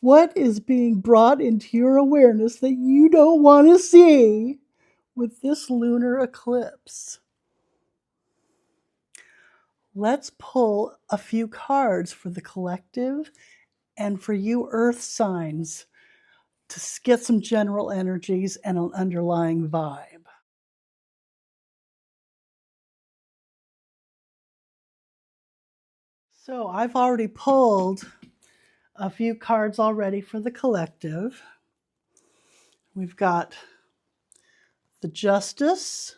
What is being brought into your awareness that you don't want to see with this lunar eclipse? Let's pull a few cards for the collective and for you earth signs to get some general energies and an underlying vibe. So I've already pulled a few cards already for the collective. We've got the Justice,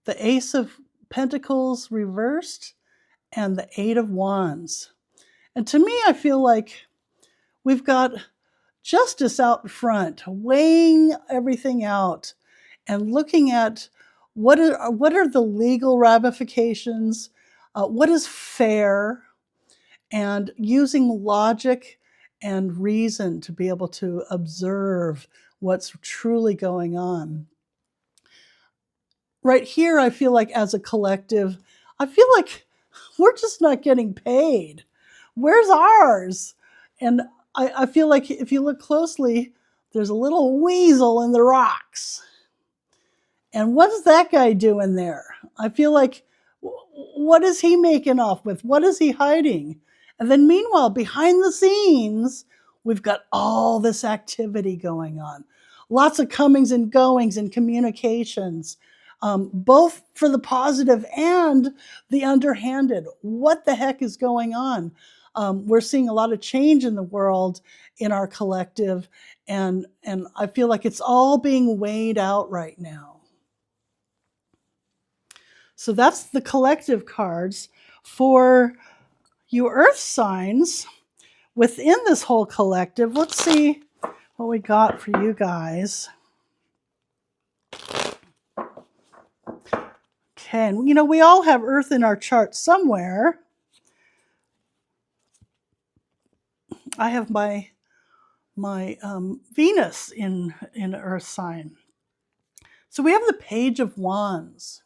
the Ace of Pentacles reversed, and the Eight of Wands. And to me, I feel like we've got Justice out front, weighing everything out and looking at what are the legal ramifications, what is fair, and using logic and reason to be able to observe what's truly going on. Right here, I feel like as a collective, I feel like we're just not getting paid. Where's ours? And I feel like if you look closely, there's a little weasel in the rocks. And what is that guy doing there? I feel like, what is he making off with? What is he hiding? And then meanwhile, behind the scenes, we've got all this activity going on. Lots of comings and goings and communications, both for the positive and the underhanded. What the heck is going on? We're seeing a lot of change in the world, in our collective, and I feel like it's all being weighed out right now. So that's the collective cards. For you earth signs within this whole collective, let's see what we got for you guys. Okay, and we all have earth in our chart somewhere. I have my Venus in earth sign. So we have the Page of Wands.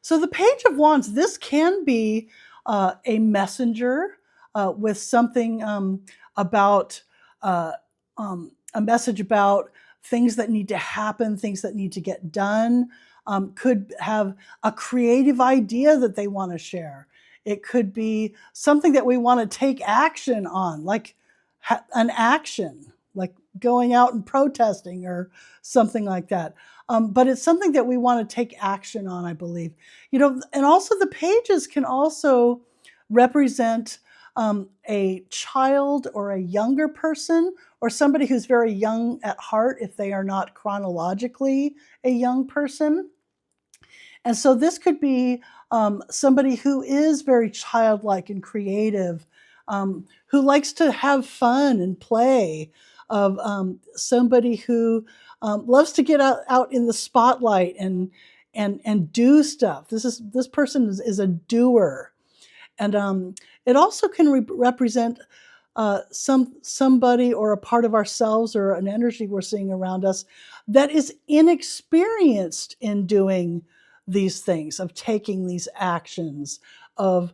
So the Page of Wands, this can be a messenger with something about a message about things that need to happen, things that need to get done. Could have a creative idea that they want to share. It could be something that we want to take action on, like an action, like going out and protesting or something like that. But it's something that we want to take action on, I believe. And also the pages can also represent a child or a younger person or somebody who's very young at heart if they are not chronologically a young person. And so this could be somebody who is very childlike and creative, who likes to have fun and play, of somebody who loves to get out in the spotlight and do stuff. This person is a doer. And it also can represent somebody or a part of ourselves or an energy we're seeing around us that is inexperienced in doing these things, of taking these actions, of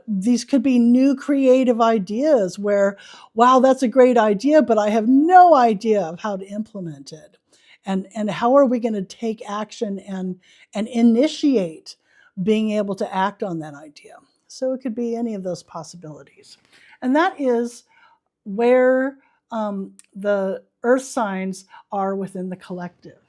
these could be new creative ideas where, wow, that's a great idea, but I have no idea of how to implement it. And how are we going to take action and initiate being able to act on that idea? So it could be any of those possibilities. And that is where the earth signs are within the collective.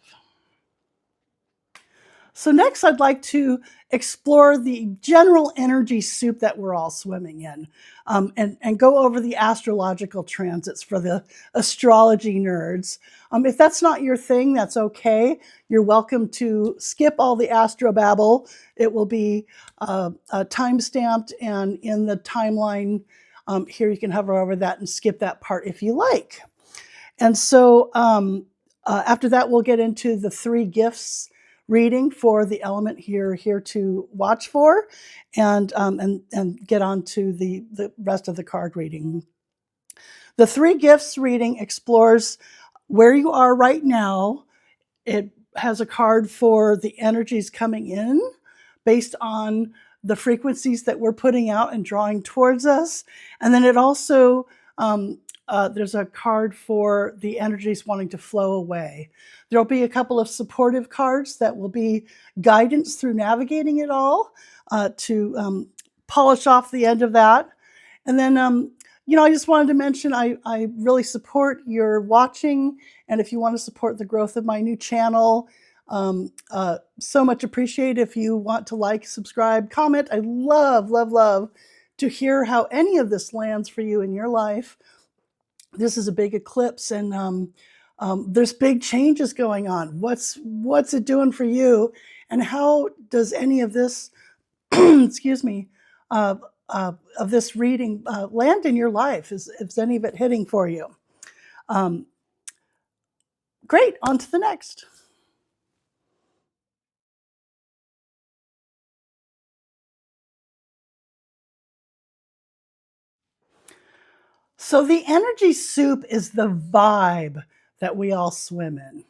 So next, I'd like to explore the general energy soup that we're all swimming in, and go over the astrological transits for the astrology nerds. If that's not your thing, that's okay. You're welcome to skip all the astrobabble. It will be time-stamped, and in the timeline here, you can hover over that and skip that part if you like. And so after that, we'll get into the 3 gifts reading for the element here to watch for, and get on to the rest of the card reading. The 3 gifts reading explores where you are right now. It has a card for the energies coming in based on the frequencies that we're putting out and drawing towards us. And then it also, there's a card for the energies wanting to flow away. There'll be a couple of supportive cards that will be guidance through navigating it all, to polish off the end of that. And then, I just wanted to mention I really support your watching. And if you want to support the growth of my new channel, so much appreciated if you want to like, subscribe, comment. I love, love, love to hear how any of this lands for you in your life. This is a big eclipse, and there's big changes going on. What's it doing for you, and how does any of this, excuse me, of this reading land in your life? Is any of it hitting for you? Great, on to the next. So the energy soup is the vibe that we all swim in.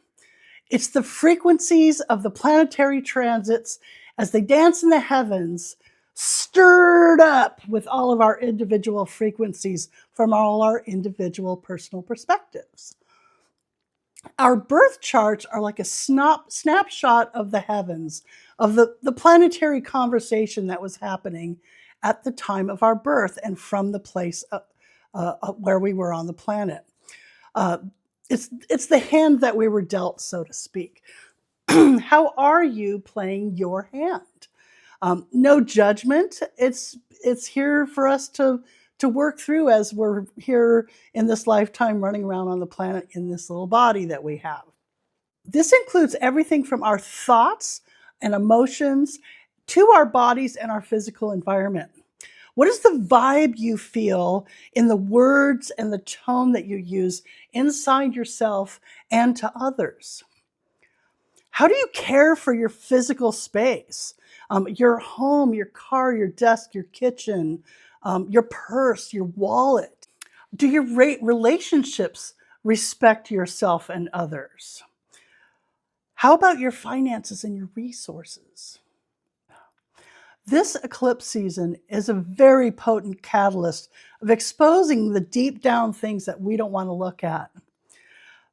It's the frequencies of the planetary transits as they dance in the heavens, stirred up with all of our individual frequencies from all our individual personal perspectives. Our birth charts are like a snapshot of the heavens, of the planetary conversation that was happening at the time of our birth and from the place where we were on the planet. It's the hand that we were dealt, so to speak. How are you playing your hand? No judgment. It's here for us to work through as we're here in this lifetime running around on the planet in this little body that we have. This includes everything from our thoughts and emotions to our bodies and our physical environment. What is the vibe you feel in the words and the tone that you use inside yourself and to others? How do you care for your physical space? Your home, your car, your desk, your kitchen, your purse, your wallet. Do your relationships respect yourself and others? How about your finances and your resources? This eclipse season is a very potent catalyst of exposing the deep down things that we don't want to look at.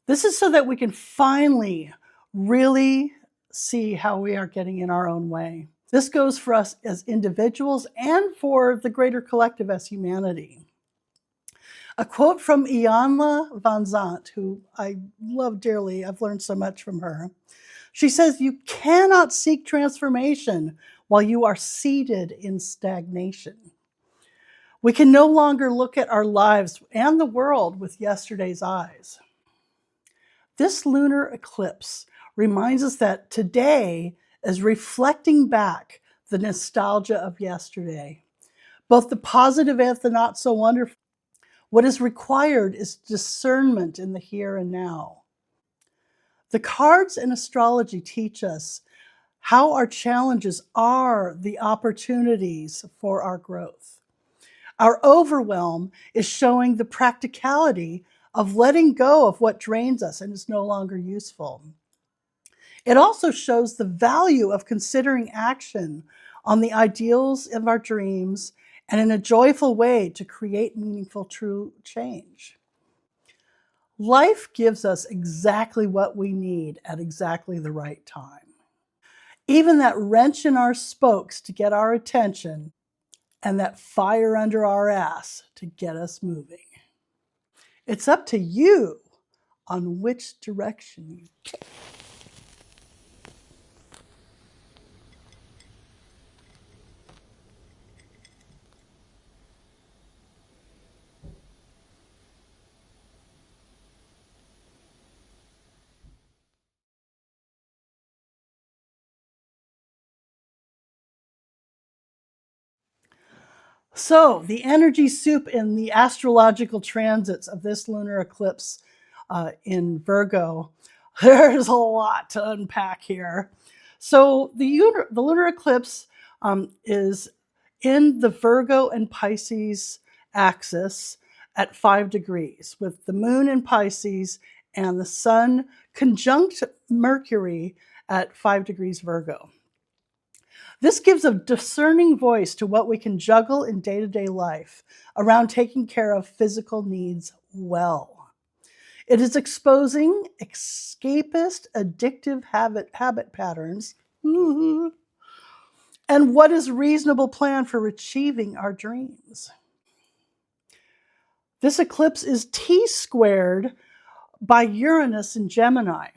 This is so that we can finally really see how we are getting in our own way. This goes for us as individuals and for the greater collective as humanity. A quote from Iyanla Vanzant, who I love dearly. I've learned so much from her. She says, "You cannot seek transformation while you are seated in stagnation." We can no longer look at our lives and the world with yesterday's eyes. This lunar eclipse reminds us that today is reflecting back the nostalgia of yesterday, both the positive and the not so wonderful. What is required is discernment in the here and now. The cards and astrology teach us how our challenges are the opportunities for our growth. Our overwhelm is showing the practicality of letting go of what drains us and is no longer useful. It also shows the value of considering action on the ideals of our dreams and in a joyful way to create meaningful, true change. Life gives us exactly what we need at exactly the right time. Even that wrench in our spokes to get our attention and that fire under our ass to get us moving. It's up to you on which direction you take. So, the energy soup in the astrological transits of this lunar eclipse in Virgo, there's a lot to unpack here. So, the lunar eclipse is in the Virgo and Pisces axis at 5 degrees, with the moon in Pisces and the sun conjunct Mercury at 5 degrees Virgo. This gives a discerning voice to what we can juggle in day-to-day life around taking care of physical needs well. It is exposing escapist, addictive habit patterns and what is reasonable plan for achieving our dreams. This eclipse is T-squared by Uranus in Gemini.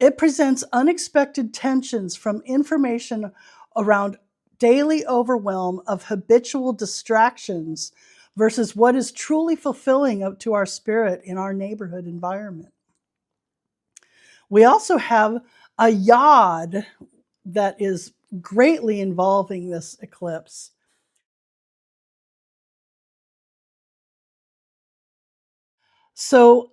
It presents unexpected tensions from information around daily overwhelm of habitual distractions versus what is truly fulfilling up to our spirit in our neighborhood environment. We also have a yod that is greatly involving this eclipse. So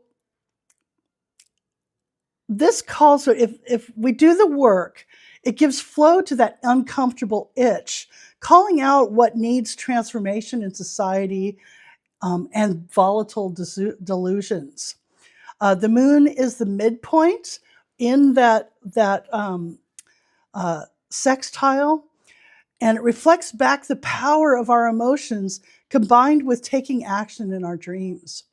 this calls for, if we do the work, it gives flow to that uncomfortable itch, calling out what needs transformation in society and volatile delusions. The moon is the midpoint in that sextile, and it reflects back the power of our emotions combined with taking action in our dreams.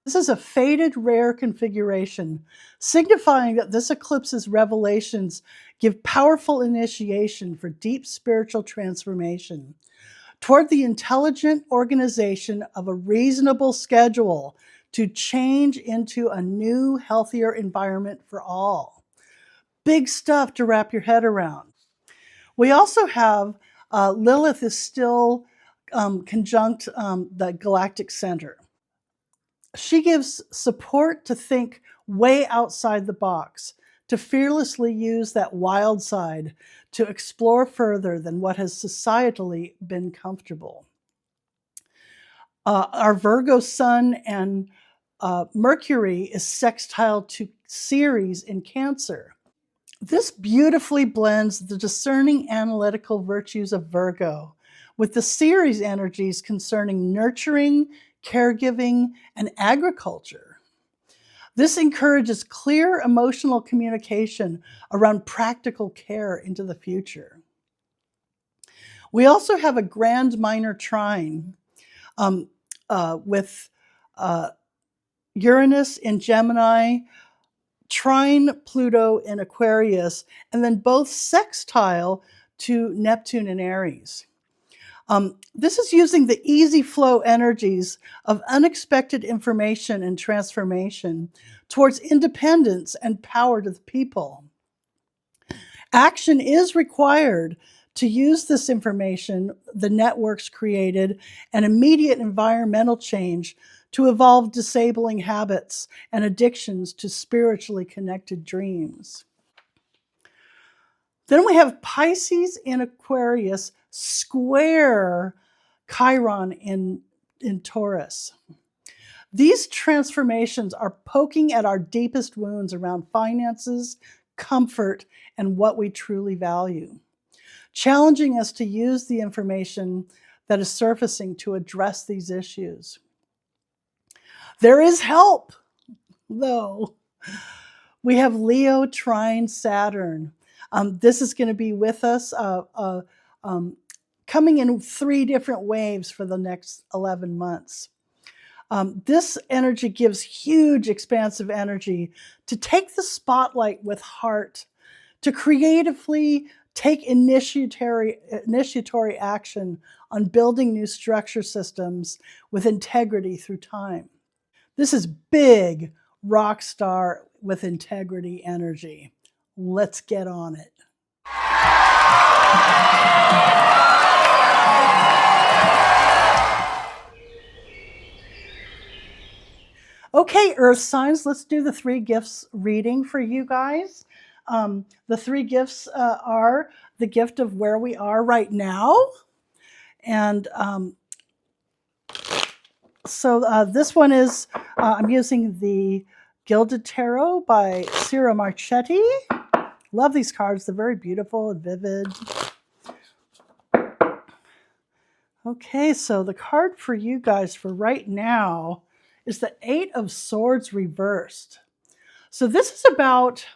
This is a faded rare configuration, signifying that this eclipse's revelations give powerful initiation for deep spiritual transformation toward the intelligent organization of a reasonable schedule to change into a new, healthier environment for all. Big stuff to wrap your head around. We also have Lilith is still conjunct the galactic center. She gives support to think way outside the box, to fearlessly use that wild side to explore further than what has societally been comfortable. Our Virgo sun and Mercury is sextile to Ceres in Cancer. This beautifully blends the discerning analytical virtues of Virgo with the Ceres energies concerning nurturing, caregiving, and agriculture. This encourages clear emotional communication around practical care into the future. We also have a grand minor trine with Uranus in Gemini, trine Pluto in Aquarius, and then both sextile to Neptune in Aries. This is using the easy flow energies of unexpected information and transformation towards independence and power to the people. Action is required to use this information the networks created and immediate environmental change to evolve disabling habits and addictions to spiritually connected dreams. Then we have Pisces in Aquarius square Chiron in Taurus. These transformations are poking at our deepest wounds around finances, comfort, and what we truly value, challenging us to use the information that is surfacing to address these issues. There is help, though. We have Leo trine Saturn. This is going to be with us, coming in 3 different waves for the next 11 months. This energy gives huge expansive energy to take the spotlight with heart, to creatively take initiatory action on building new structure systems with integrity through time. This is big rock star with integrity energy. Let's get on it. Okay, Earth signs, let's do the 3 gifts reading for you guys. The 3 gifts are the gift of where we are right now. And so this one is, I'm using the Gilded Tarot by Ciro Marchetti. Love these cards. They're very beautiful and vivid. Okay, so the card for you guys for right now is the 8 of Swords reversed. So this is about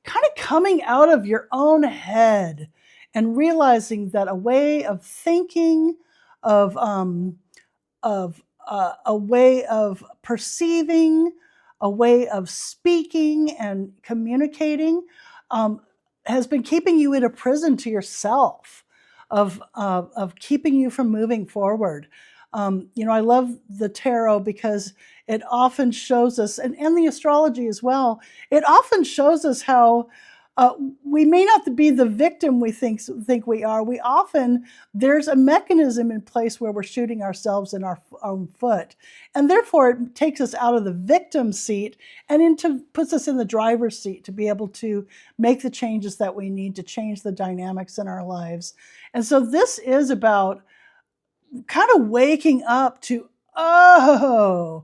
kind of coming out of your own head and realizing that a way of thinking, of a way of perceiving, a way of speaking and communicating has been keeping you in a prison to yourself, of keeping you from moving forward. I love the tarot because it often shows us, and the astrology as well, it often shows us how we may not be the victim we think we are. There's a mechanism in place where we're shooting ourselves in our own foot. And therefore, it takes us out of the victim seat and puts us in the driver's seat to be able to make the changes that we need to change the dynamics in our lives. And so this is about kind of waking up to, oh,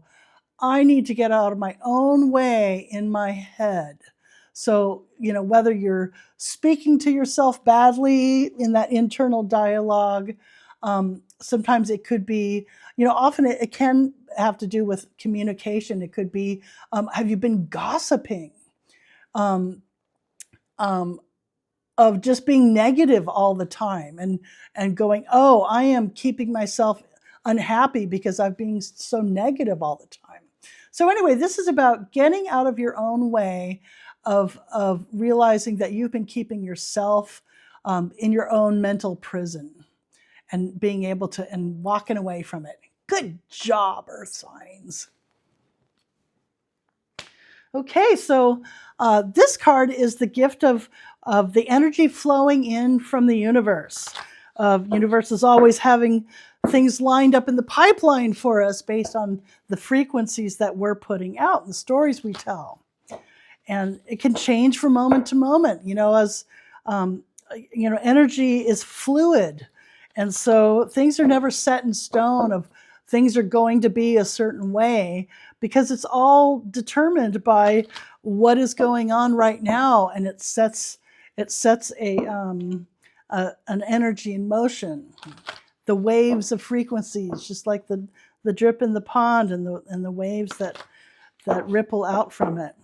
I need to get out of my own way in my head. So, whether you're speaking to yourself badly in that internal dialogue, sometimes it could be, often it can have to do with communication. It could be, have you been gossiping? Of just being negative all the time and going, oh, I am keeping myself unhappy because I'm being so negative all the time. So anyway, this is about getting out of your own way of realizing that you've been keeping yourself in your own mental prison and being able to, and walking away from it. Good job, Earth signs. Okay, so this card is the gift of the energy flowing in from the universe. Universe is always having things lined up in the pipeline for us based on the frequencies that we're putting out and the stories we tell. And it can change from moment to moment, as energy is fluid. And so things are never set in stone of things are going to be a certain way, because it's all determined by what is going on right now, and it sets an energy in motion. The waves of frequencies, just like the drip in the pond and the waves that ripple out from it.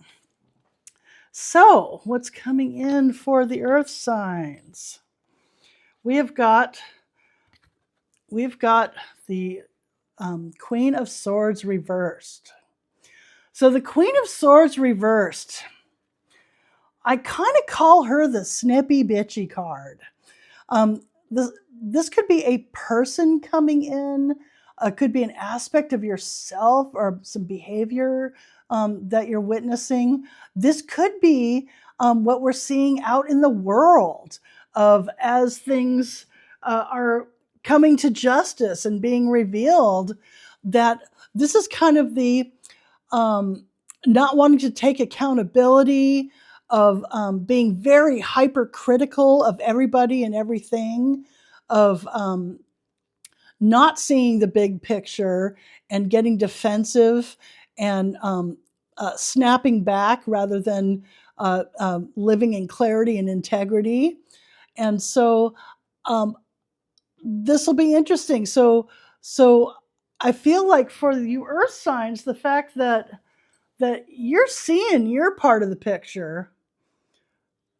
So, what's coming in for the Earth signs? We've got the Queen of Swords reversed. So the Queen of Swords reversed, I kind of call her the snippy bitchy card. This could be a person coming in. Could be an aspect of yourself or some behavior that you're witnessing. This could be what we're seeing out in the world as things are coming to justice and being revealed, that this is kind of the not wanting to take accountability, of being very hypercritical of everybody and everything, of not seeing the big picture and getting defensive and snapping back rather than living in clarity and integrity. And so this will be interesting. So I feel like for you Earth signs, the fact that you're seeing your part of the picture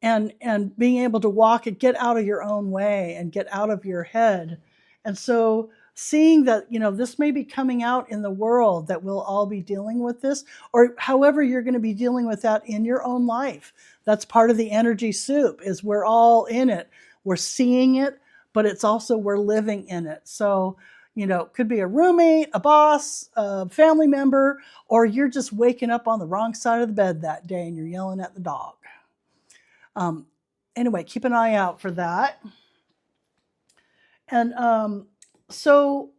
and being able to walk and get out of your own way and get out of your head. And so seeing that, this may be coming out in the world, that we'll all be dealing with this, or however you're going to be dealing with that in your own life. That's part of the energy soup, is we're all in it. We're seeing it, but it's also we're living in it. So, it could be a roommate, a boss, a family member, or you're just waking up on the wrong side of the bed that day and you're yelling at the dog. Anyway, keep an eye out for that. And so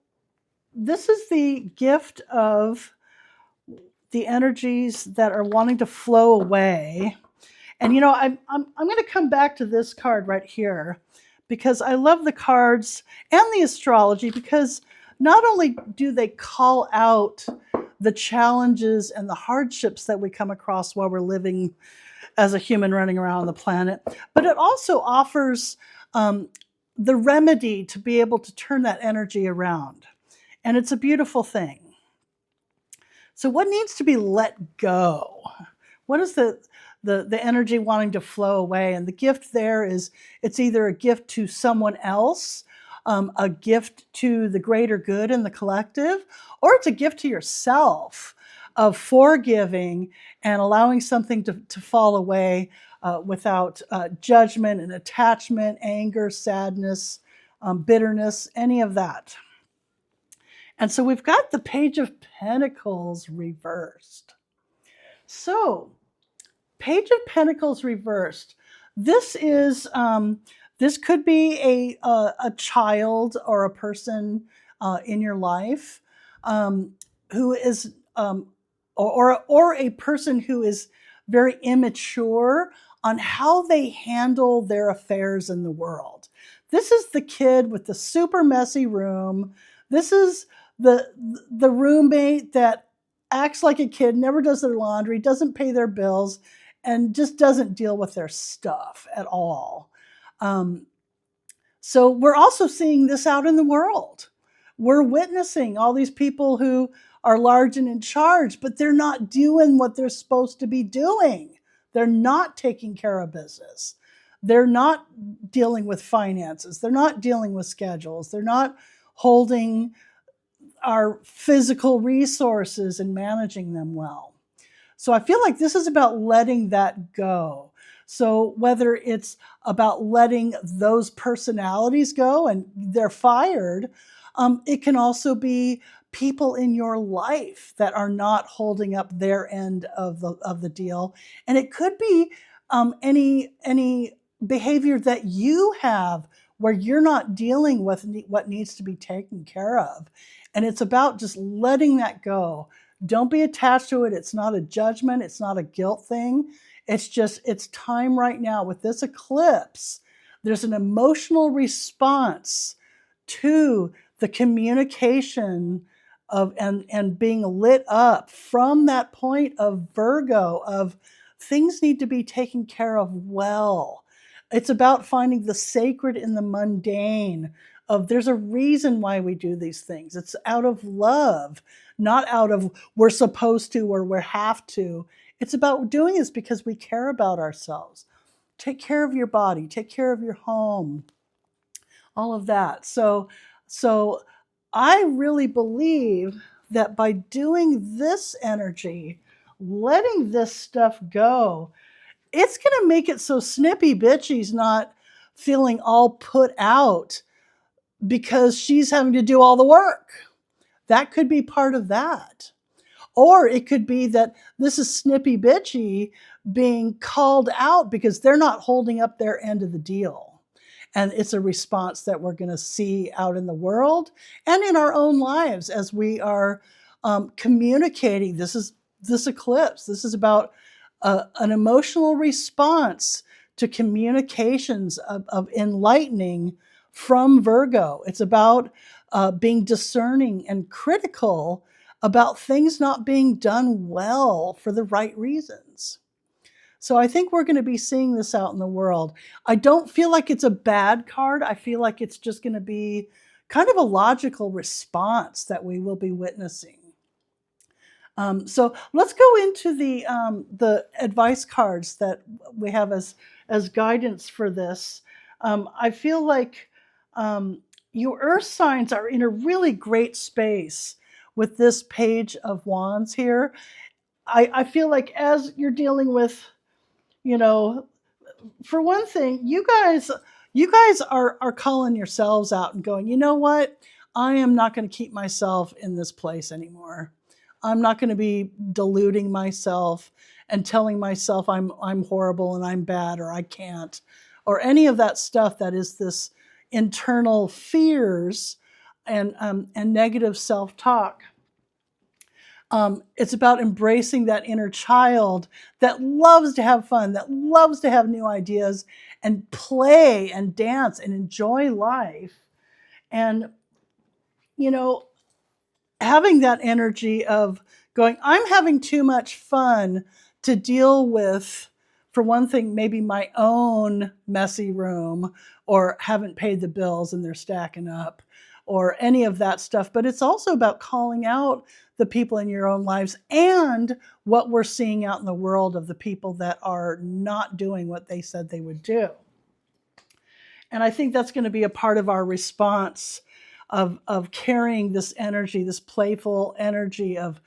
this is the gift of the energies that are wanting to flow away. And I'm going to come back to this card right here, because I love the cards and the astrology, because not only do they call out the challenges and the hardships that we come across while we're living as a human running around the planet, but it also offers the remedy to be able to turn that energy around. And it's a beautiful thing. So what needs to be let go? What is the the energy wanting to flow away. And the gift there is, it's either a gift to someone else, a gift to the greater good and the collective, or it's a gift to yourself of forgiving and allowing something to fall away without judgment and attachment, anger, sadness, bitterness, any of that. And so we've got the Page of Pentacles reversed. So, Page of Pentacles reversed. This is this could be a child or a person in your life who is or a person who is very immature on how they handle their affairs in the world. This is the kid with the super messy room. This is the roommate that acts like a kid, never does their laundry, doesn't pay their bills, and just doesn't deal with their stuff at all. So we're also seeing this out in the world. We're witnessing all these people who are large and in charge, but they're not doing what they're supposed to be doing. They're not taking care of business. They're not dealing with finances. They're not dealing with schedules. They're not holding our physical resources and managing them well. So I feel like this is about letting that go. So whether it's about letting those personalities go and they're fired, it can also be people in your life that are not holding up their end of the deal. And it could be any behavior that you have where you're not dealing with what needs to be taken care of. And it's about just letting that go. Don't be attached to it. It's not a judgment. It's not a guilt thing. It's just, it's time right now with this eclipse. There's an emotional response to the communication of and being lit up from that point of Virgo of things need to be taken care of well. It's about finding the sacred in the mundane of there's a reason why we do these things. It's out of love, not out of we're supposed to or we have to. It's about doing this because we care about ourselves. Take care of your body, take care of your home, all of that. So I really believe that by doing this energy, letting this stuff go, it's going to make it so Snippy Bitchy's not feeling all put out because she's having to do all the work. That could be part of that. Or it could be that this is Snippy Bitchy being called out because they're not holding up their end of the deal. And it's a response that we're going to see out in the world and in our own lives as we are communicating. This eclipse. This is about an emotional response to communications of enlightening from Virgo. It's about being discerning and critical about things not being done well for the right reasons. So I think we're going to be seeing this out in the world. I don't feel like it's a bad card. I feel like it's just going to be kind of a logical response that we will be witnessing. So let's go into the advice cards that we have as guidance for this. I feel like you earth signs are in a really great space with this Page of Wands here. I feel like as you're dealing with, for one thing, you guys are calling yourselves out and going, you know what? I am not going to keep myself in this place anymore. I'm not going to be deluding myself and telling myself I'm horrible and I'm bad or I can't or any of that stuff that is this internal fears and negative self-talk. It's about embracing that inner child that loves to have fun, that loves to have new ideas and play and dance and enjoy life. And, having that energy of going, I'm having too much fun to deal with, for one thing, maybe my own messy room or haven't paid the bills and they're stacking up, or any of that stuff, but it's also about calling out the people in your own lives and what we're seeing out in the world of the people that are not doing what they said they would do. And I think that's going to be a part of our response of carrying this energy, this playful energy of,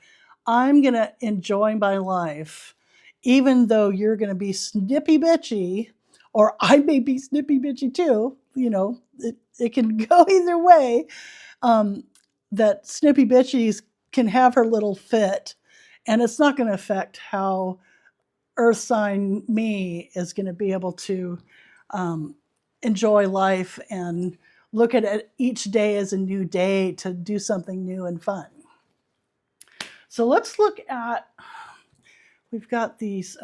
I'm going to enjoy my life, even though you're going to be snippy bitchy, or I may be snippy bitchy too. It can go either way. That snippy bitchies can have her little fit, and it's not going to affect how Earth sign me is going to be able to enjoy life and look at it each day as a new day to do something new and fun. So let's look at, we've got these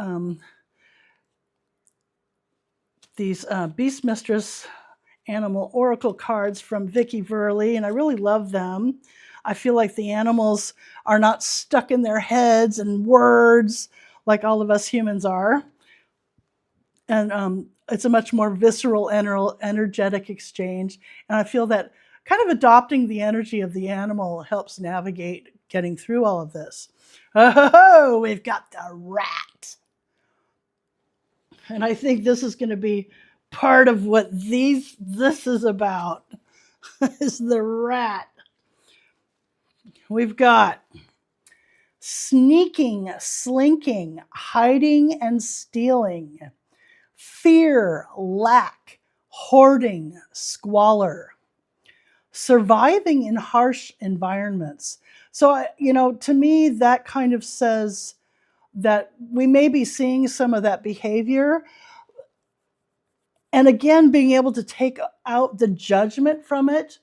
Beast Mistress Animal Oracle cards from Vicki Verley, and I really love them. I feel like the animals are not stuck in their heads and words like all of us humans are. And it's a much more visceral, energetic exchange. And I feel that kind of adopting the energy of the animal helps navigate getting through all of this. Oh, we've got the rat. And I think this is going to be part of what this is about, is the rat. We've got sneaking, slinking, hiding and stealing, fear, lack, hoarding, squalor, surviving in harsh environments. So, to me, that kind of says that we may be seeing some of that behavior. And again, being able to take out the judgment from it,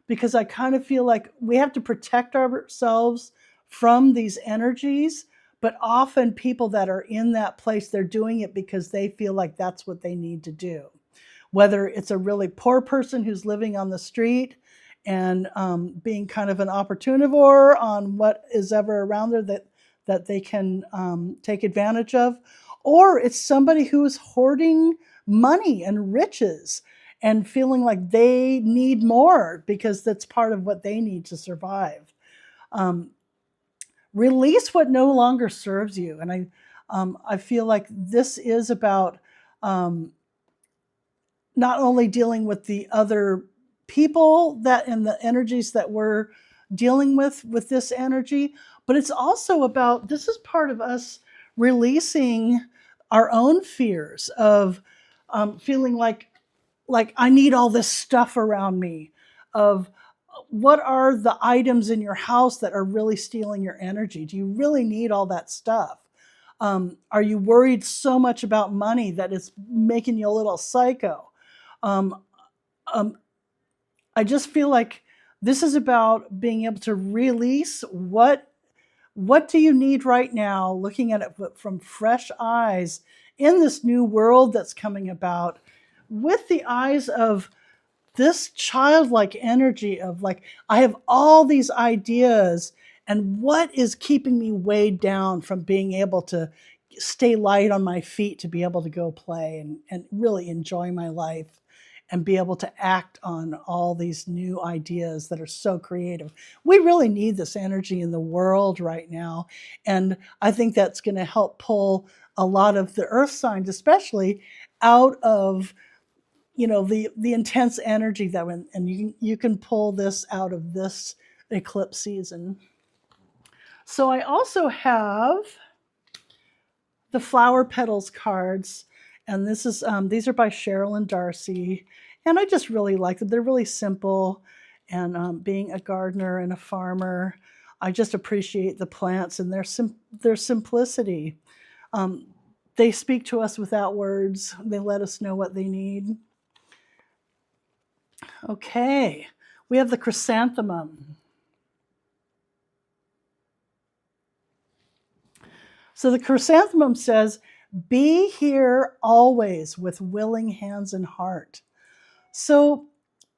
because I kind of feel like we have to protect ourselves from these energies. But often people that are in that place, they're doing it because they feel like that's what they need to do. Whether it's a really poor person who's living on the street and being kind of an opportunivore on what is ever around there that they can take advantage of, or it's somebody who is hoarding money and riches and feeling like they need more because that's part of what they need to survive. Release what no longer serves you. And I feel like this is about not only dealing with the other people that and the energies that we're dealing with this energy, but it's also about, this is part of us releasing our own fears of feeling like I need all this stuff around me, of what are the items in your house that are really stealing your energy? Do you really need all that stuff? Are you worried so much about money that it's making you a little psycho? I just feel like this is about being able to release what do you need right now, looking at it from fresh eyes in this new world that's coming about, with the eyes of this childlike energy of like, I have all these ideas, and what is keeping me weighed down from being able to stay light on my feet to be able to go play and really enjoy my life and be able to act on all these new ideas that are so creative. We really need this energy in the world right now. And I think that's going to help pull a lot of the earth signs, especially, out of the intense energy that and you can pull this out of this eclipse season. So I also have the Flower Petals cards, and this is these are by Cheryl and Darcy, and I just really like them. They're really simple, and being a gardener and a farmer, I just appreciate the plants and their simplicity. They speak to us without words. They let us know what they need. Okay, we have the chrysanthemum. So the chrysanthemum says, be here always with willing hands and heart. So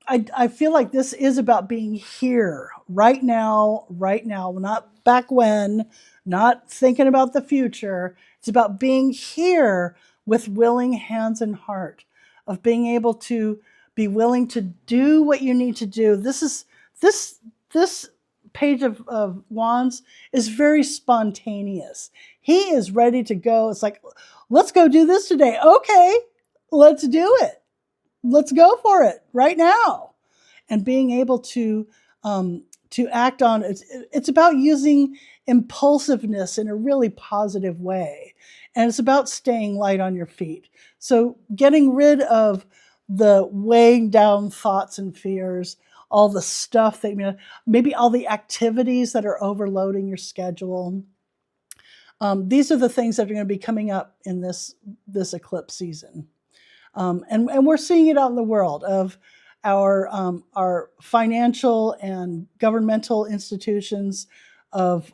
I feel like this is about being here, right now, not back when, not thinking about the future. It's about being here with willing hands and heart, of being able to be willing to do what you need to do. This This page of wands is very spontaneous. He is ready to go. It's like, let's go do this today. Okay, let's do it. Let's go for it right now. And being able to act on it. It's about using impulsiveness in a really positive way. And it's about staying light on your feet. So getting rid of the weighing down thoughts and fears, all the stuff that, maybe all the activities that are overloading your schedule. These are the things that are going to be coming up in this eclipse season. And we're seeing it out in the world of our financial and governmental institutions, of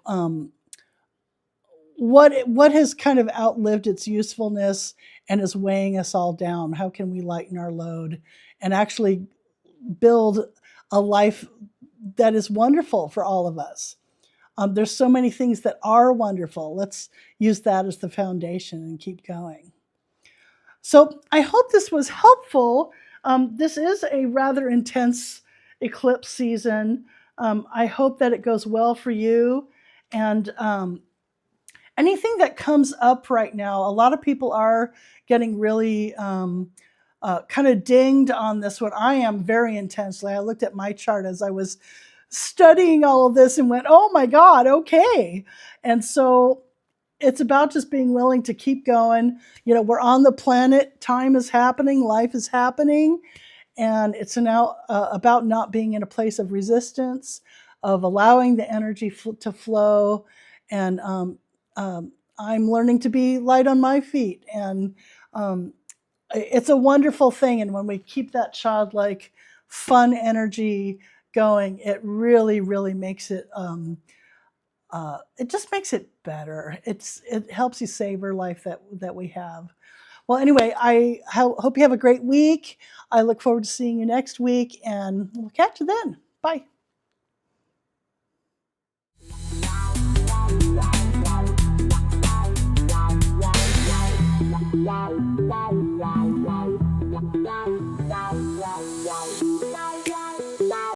what has kind of outlived its usefulness and is weighing us all down. How can we lighten our load and actually build a life that is wonderful for all of us? There's so many things that are wonderful. Let's use that as the foundation and keep going. So I hope this was helpful. This is a rather intense eclipse season. I hope that it goes well for you. And anything that comes up right now, a lot of people are getting really kind of dinged on this one. I am very intensely. I looked at my chart as I was studying all of this and went, oh my God, okay. And so it's about just being willing to keep going. We're on the planet, time is happening, life is happening, and it's now about not being in a place of resistance, of allowing the energy to flow. And I'm learning to be light on my feet, and it's a wonderful thing. And when we keep that childlike, fun energy going, it really, really makes it just makes it better. It helps you savor life that we have. Well, anyway, I hope you have a great week. I look forward to seeing you next week, and we'll catch you then. Bye.